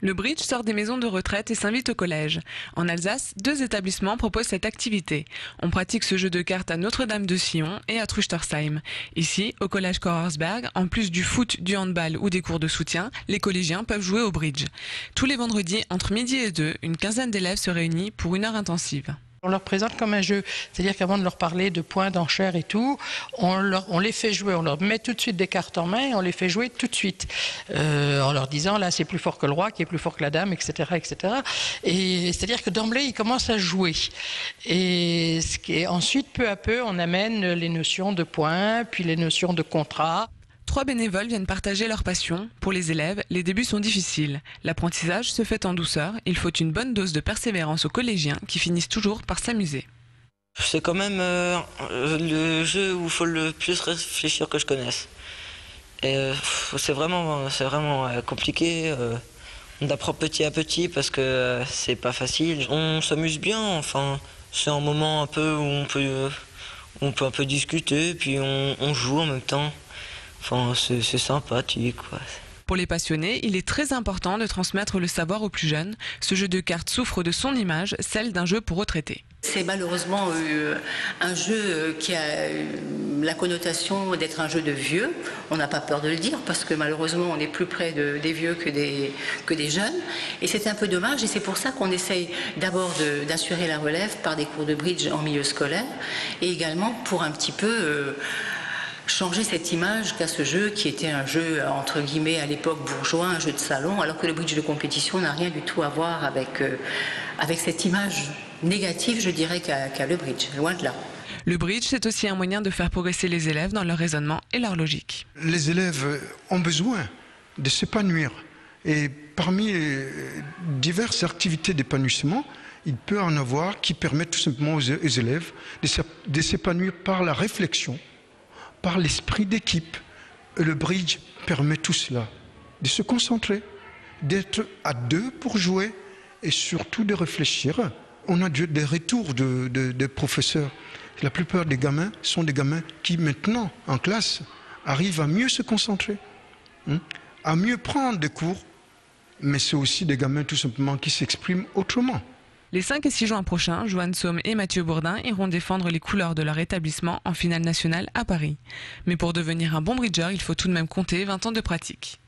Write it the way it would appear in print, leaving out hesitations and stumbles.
Le bridge sort des maisons de retraite et s'invite au collège. En Alsace, 2 établissements proposent cette activité. On pratique ce jeu de cartes à Notre-Dame-de-Sion et à Truchtersheim. Ici, au collège Korersberg, en plus du foot, du handball ou des cours de soutien, les collégiens peuvent jouer au bridge. Tous les vendredis, entre midi et 2, une quinzaine d'élèves se réunit pour 1 heure intensive. On leur présente comme un jeu, c'est-à-dire qu'avant de leur parler de points, d'enchères et tout, on les fait jouer, on leur met tout de suite des cartes en main et on les fait jouer tout de suite, en leur disant là c'est plus fort que le roi, qui est plus fort que la dame, etc., etc. Et c'est-à-dire que d'emblée ils commencent à jouer. Et ensuite, peu à peu, on amène les notions de points, puis les notions de contrat. 3 bénévoles viennent partager leur passion. Pour les élèves, les débuts sont difficiles. L'apprentissage se fait en douceur. Il faut une bonne dose de persévérance aux collégiens qui finissent toujours par s'amuser. C'est quand même le jeu où il faut le plus réfléchir que je connaisse. Et c'est vraiment compliqué. On apprend petit à petit parce que c'est pas facile. On s'amuse bien, enfin, c'est un moment un peu où on peut un peu discuter, puis on joue en même temps. Enfin, c'est sympathique, quoi. Pour les passionnés, il est très important de transmettre le savoir aux plus jeunes. Ce jeu de cartes souffre de son image, celle d'un jeu pour retraités. C'est malheureusement un jeu qui a la connotation d'être un jeu de vieux. On n'a pas peur de le dire parce que malheureusement on est plus près des vieux que des jeunes. Et c'est un peu dommage et c'est pour ça qu'on essaye d'abord d'assurer la relève par des cours de bridge en milieu scolaire et également pour un petit peu changer cette image qu'a ce jeu qui était un jeu entre guillemets à l'époque bourgeois, un jeu de salon, alors que le bridge de compétition n'a rien du tout à voir avec cette image négative, je dirais, qu'a le bridge, loin de là. Le bridge, c'est aussi un moyen de faire progresser les élèves dans leur raisonnement et leur logique. Les élèves ont besoin de s'épanouir et parmi les diverses activités d'épanouissement, il peut en avoir qui permettent tout simplement aux élèves de s'épanouir par la réflexion, par l'esprit d'équipe. Le bridge permet tout cela, de se concentrer, d'être à 2 pour jouer et surtout de réfléchir. On a des retours de professeurs. La plupart des gamins sont des gamins qui maintenant, en classe, arrivent à mieux se concentrer, à mieux prendre des cours, mais c'est aussi des gamins tout simplement qui s'expriment autrement. Les 5 et 6 juin prochains, Joanne Saume et Mathieu Bourdin iront défendre les couleurs de leur établissement en finale nationale à Paris. Mais pour devenir un bon bridgeur, il faut tout de même compter 20 ans de pratique.